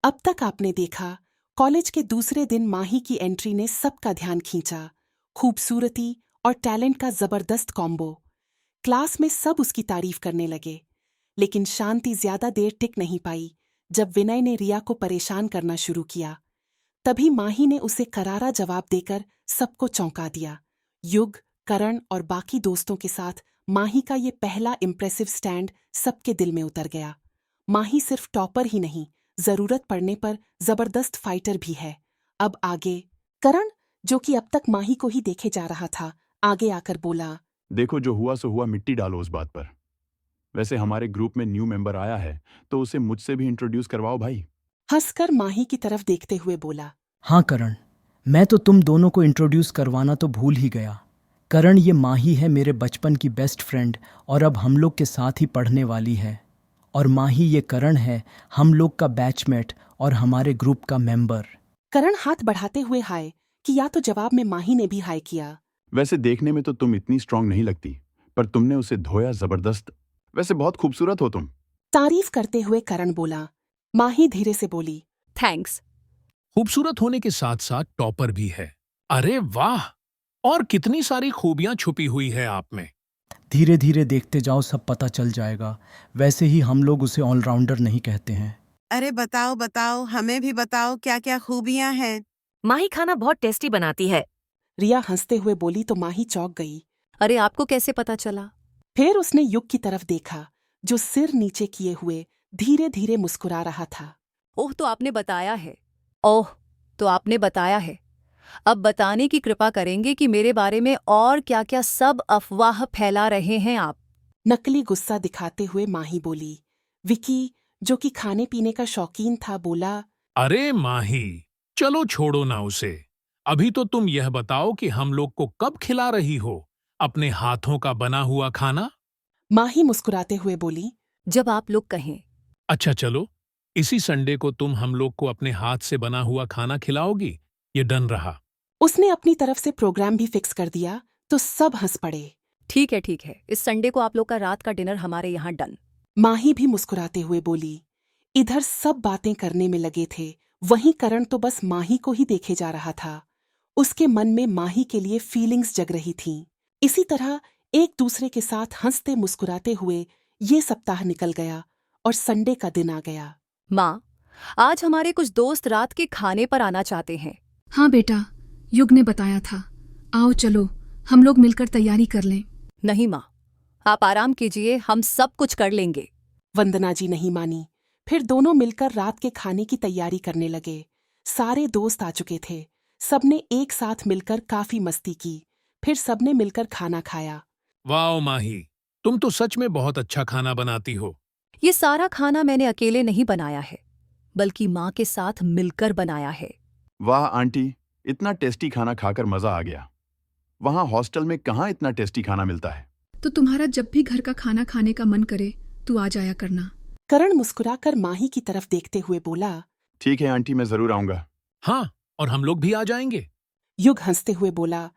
अब तक आपने देखा, कॉलेज के दूसरे दिन माही की एंट्री ने सबका ध्यान खींचा। खूबसूरती और टैलेंट का जबरदस्त कॉम्बो। क्लास में सब उसकी तारीफ करने लगे, लेकिन शांति ज्यादा देर टिक नहीं पाई। जब विनय ने रिया को परेशान करना शुरू किया, तभी माही ने उसे करारा जवाब देकर सबको चौंका दिया। युग, करण और बाकी दोस्तों के साथ माही का ये पहला इम्प्रेसिव स्टैंड सबके दिल में उतर गया। माही सिर्फ टॉपर ही नहीं, जरूरत पड़ने पर जबरदस्त फाइटर भी है। अब आगे। करण, जो कि अब तक माही को ही देखे जा रहा था, आगे आकर बोला, देखो जो हुआ सो हुआ, मिट्टी डालो उस बात पर। वैसे हमारे ग्रुप में न्यू मेंबर आया है तो उसे मुझसे भी इंट्रोड्यूस करवाओ भाई। हंसकर माही की तरफ देखते हुए बोला। हाँ करण, मैं तो तुम दोनों को इंट्रोड्यूस करवाना तो भूल ही गया। करण, ये माही है मेरे बचपन की बेस्ट फ्रेंड और अब हम लोग के साथ ही पढ़ने वाली है। और माही ये करण है, हम लोग का बैचमेट और हमारे ग्रुप का मेंबर। करण हाथ बढ़ाते हुए हाय किया तो जवाब में माही ने भी हाय किया। वैसे देखने में तो तुम इतनी स्ट्रांग नहीं लगती, पर तुमने उसे धोया जबरदस्त। वैसे बहुत खूबसूरत हो तुम। तारीफ करते हुए करण बोला। माही धीरे से बोली, थैंक्स। खूबसूरत होने के साथ साथ टॉपर भी है। अरे वाह, और कितनी सारी खूबियां छुपी हुई है आप में। धीरे धीरे देखते जाओ, सब पता चल जाएगा। वैसे ही हम लोग उसे ऑलराउंडर नहीं कहते हैं। अरे बताओ बताओ, हमें भी बताओ क्या क्या खूबियां हैं। माही खाना बहुत टेस्टी बनाती है। रिया हंसते हुए बोली तो माही चौंक गई। अरे आपको कैसे पता चला? फिर उसने युग की तरफ देखा, जो सिर नीचे किए हुए धीरे धीरे मुस्कुरा रहा था। ओह, तो आपने बताया है। ओह, तो आपने बताया है। अब बताने की कृपा करेंगे कि मेरे बारे में और क्या क्या सब अफवाह फैला रहे हैं आप। नकली गुस्सा दिखाते हुए माही बोली। विकी, जो कि खाने पीने का शौकीन था, बोला, अरे माही, चलो छोड़ो ना उसे। अभी तो तुम यह बताओ कि हम लोग को कब खिला रही हो अपने हाथों का बना हुआ खाना। माही मुस्कुराते हुए बोली। जब आप लोग कहें। अच्छा चलो, इसी संडे को तुम हम लोग को अपने हाथ से बना हुआ खाना खिलाओगी, ये डन रहा। उसने अपनी तरफ से प्रोग्राम भी फिक्स कर दिया तो सब हंस पड़े। ठीक है, इस संडे को आप लोग का रात का डिनर हमारे यहाँ डन। माही भी मुस्कुराते हुए बोली। इधर सब बातें करने में लगे थे, वहीं करण तो बस माही को ही देखे जा रहा था। उसके मन में माही के लिए फीलिंग्स जग रही थीं। इसी तरह एक दूसरे के साथ हंसते मुस्कुराते हुए ये सप्ताह निकल गया और संडे का दिन आ गया। माँ, आज हमारे कुछ दोस्त रात के खाने पर आना चाहते हैं। हाँ बेटा, युग ने बताया था। आओ चलो, हम लोग मिलकर तैयारी कर लें। नहीं माँ, आप आराम कीजिए, हम सब कुछ कर लेंगे। वंदना जी नहीं मानी। फिर दोनों मिलकर रात के खाने की तैयारी करने लगे। सारे दोस्त आ चुके थे। सबने एक साथ मिलकर काफी मस्ती की। फिर सबने मिलकर खाना खाया। वाह माही, तुम तो सच में बहुत अच्छा खाना बनाती हो। ये सारा खाना मैंने अकेले नहीं बनाया है, बल्कि माँ के साथ मिलकर बनाया है। वाह आंटी, इतना टेस्टी खाना खाकर मजा आ गया। वहाँ हॉस्टल में कहाँ इतना टेस्टी खाना मिलता है। तो तुम्हारा जब भी घर का खाना खाने का मन करे तू आ जाया करना। करण मुस्कुराकर माही की तरफ देखते हुए बोला। ठीक है आंटी, मैं जरूर आऊंगा। हाँ, और हम लोग भी आ जाएंगे। युग हंसते हुए बोला।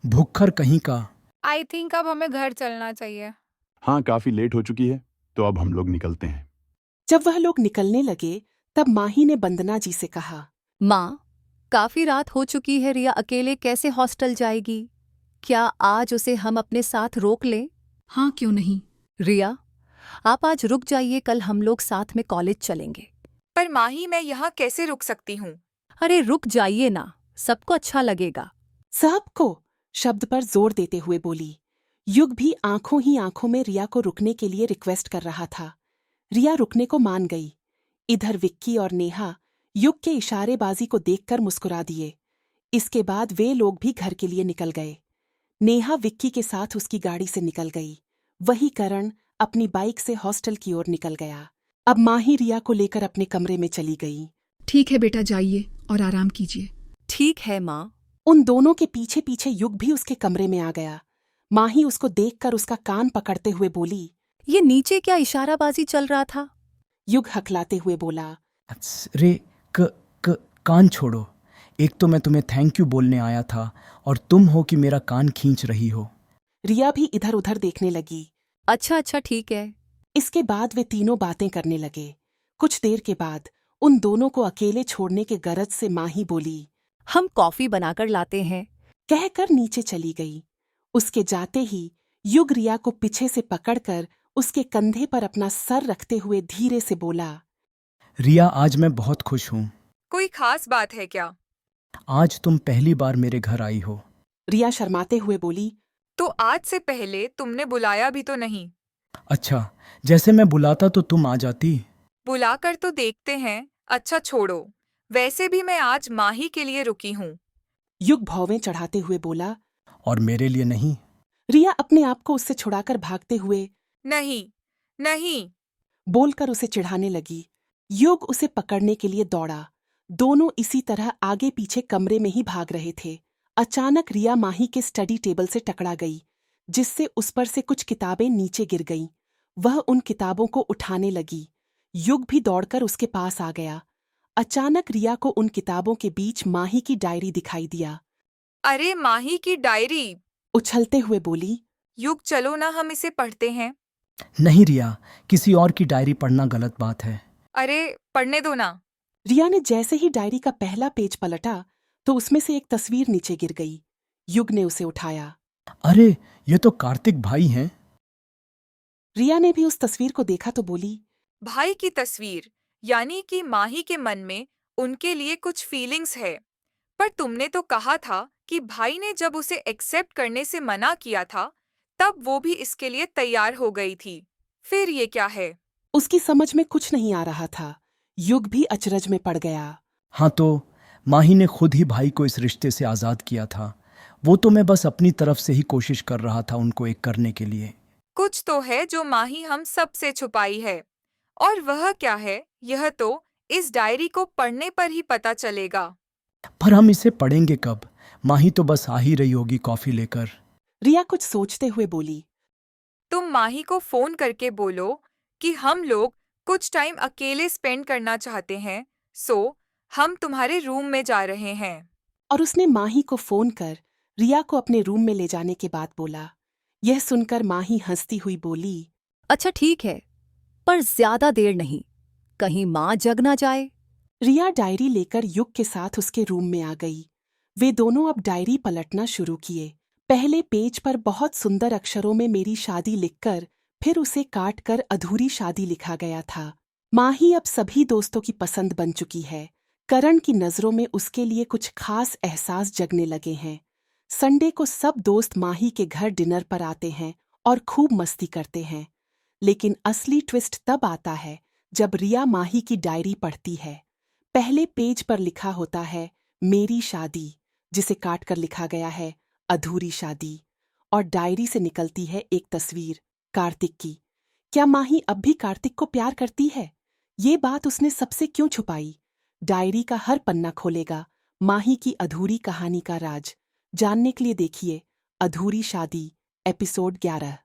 भुक्खर कहीं का। आई थिंक अब हमें घर चलना चाहिए। हाँ, काफी लेट हो चुकी है, तो अब हम लोग निकलते हैं। जब वह लोग निकलने लगे तब माही ने वंदना जी से कहा। माँ, काफी रात हो चुकी है, रिया अकेले कैसे हॉस्टल जाएगी? क्या आज उसे हम अपने साथ रोक लें? हाँ क्यों नहीं। रिया, आप आज रुक जाइए, कल हम लोग साथ में कॉलेज चलेंगे। पर माही, मैं यहाँ कैसे रुक सकती हूँ? अरे रुक जाइए ना, सबको अच्छा लगेगा। सबको शब्द पर जोर देते हुए बोली। युग भी आंखों ही आंखों में रिया को रुकने के लिए रिक्वेस्ट कर रहा था। रिया रुकने को मान गई। इधर विक्की और नेहा युग के इशारेबाजी को देखकर मुस्कुरा दिए। इसके बाद वे लोग भी घर के लिए निकल गए। नेहा विक्की के साथ उसकी गाड़ी से निकल गई। वही करण अपनी बाइक से हॉस्टल की ओर निकल गया। अब माही रिया को लेकर अपने कमरे में चली गई। ठीक है बेटा, जाइए और आराम कीजिए। ठीक है माँ। उन दोनों के पीछे पीछे युग भी उसके कमरे में आ गया। माही उसको देखकर उसका कान पकड़ते हुए बोली। ये नीचे क्या इशाराबाजी चल रहा था? युग हकलाते हुए बोला। रे कान छोड़ो। एक तो मैं तुम्हें थैंक यू बोलने आया था और तुम हो कि मेरा कान खींच रही हो। रिया भी इधर उधर देखने लगी। अच्छा ठीक है। इसके बाद वे तीनों बातें करने लगे। कुछ देर के बाद उन दोनों को अकेले छोड़ने के गरज से माही बोली। हम कॉफी बनाकर लाते हैं। कहकर नीचे चली गई। उसके जाते ही युग रिया को पीछे से पकड़कर उसके कंधे पर अपना सर रखते हुए धीरे से बोला। रिया, आज मैं बहुत खुश हूँ। कोई खास बात है क्या? आज तुम पहली बार मेरे घर आई हो। रिया शर्माते हुए बोली। तो आज से पहले तुमने बुलाया भी तो नहीं। अच्छा, जैसे मैं बुलाता तो तुम आ जाती। बुलाकर तो देखते हैं। अच्छा छोड़ो, वैसे भी मैं आज माही के लिए रुकी हूँ। युग भौवें चढ़ाते हुए बोला। और मेरे लिए नहीं? रिया अपने आप को उससे छुड़ाकर भागते हुए नहीं नहीं। बोलकर उसे चिढ़ाने लगी। युग उसे पकड़ने के लिए दौड़ा। दोनों इसी तरह आगे पीछे कमरे में ही भाग रहे थे। अचानक रिया माही के स्टडी टेबल से टकरा गई, जिससे उस पर से कुछ किताबें नीचे गिर गईं। वह उन किताबों को उठाने लगी। युग भी दौड़कर उसके पास आ गया। अचानक रिया को उन किताबों के बीच माही की डायरी दिखाई दिया। अरे माही की डायरी! उछलते हुए बोली। युग, चलो ना हम इसे पढ़ते हैं। नहीं रिया, किसी और की डायरी पढ़ना गलत बात है। अरे पढ़ने दो ना। रिया ने जैसे ही डायरी का पहला पेज पलटा तो उसमें से एक तस्वीर नीचे गिर गई। युग ने उसे उठाया। अरे, ये तो कार्तिक भाई हैं। रिया ने भी उस तस्वीर को देखा तो बोली। भाई की तस्वीर, यानी कि माही के मन में उनके लिए कुछ फीलिंग्स है। पर तुमने तो कहा था कि भाई ने जब उसे एक्सेप्ट करने से मना किया था तब वो भी इसके लिए तैयार हो गई थी। फिर ये क्या है? उसकी समझ में कुछ नहीं आ रहा था। युग भी अचरज में पड़ गया। हाँ, तो माही ने खुद ही भाई को इस रिश्ते से आज़ाद किया था। वो तो मैं बस अपनी तरफ से ही कोशिश कर रहा था उनको एक करने के लिए। कुछ तो है जो माही हम सब से छुपाई है। और वह क्या है, यह तो इस डायरी को पढ़ने पर ही पता चलेगा। पर हम इसे पढ़ेंगे कब? माही तो बस आ ही रही होगी कॉफी लेकर। रिया कुछ सोचते हुए बोली। तुम माही को फोन करके बोलो कि हम लोग कुछ टाइम अकेले स्पेंड करना चाहते हैं, सो हम तुम्हारे रूम में जा रहे हैं। और उसने माही को फोन कर रिया को अपने रूम में ले जाने के बाद बोला। यह सुनकर माही हंसती हुई बोली। अच्छा ठीक है, पर ज्यादा देर नहीं, कहीं माँ जग ना जाए। रिया डायरी लेकर युग के साथ उसके रूम में आ गई। वे दोनों अब डायरी पलटना शुरू किए। पहले पेज पर बहुत सुंदर अक्षरों में मेरी शादी लिखकर फिर उसे काट कर अधूरी शादी लिखा गया था। माही अब सभी दोस्तों की पसंद बन चुकी है। करण की नजरों में उसके लिए कुछ खास एहसास जगने लगे हैं। संडे को सब दोस्त माही के घर डिनर पर आते हैं और खूब मस्ती करते हैं। लेकिन असली ट्विस्ट तब आता है जब रिया माही की डायरी पढ़ती है। पहले पेज पर लिखा होता है मेरी शादी, जिसे काट कर लिखा गया है अधूरी शादी, और डायरी से निकलती है एक तस्वीर कार्तिक की। क्या माही अब भी कार्तिक को प्यार करती है? ये बात उसने सबसे क्यों छुपाई? डायरी का हर पन्ना खोलेगा माही की अधूरी कहानी का राज। जानने के लिए देखिए अधूरी शादी एपिसोड 11।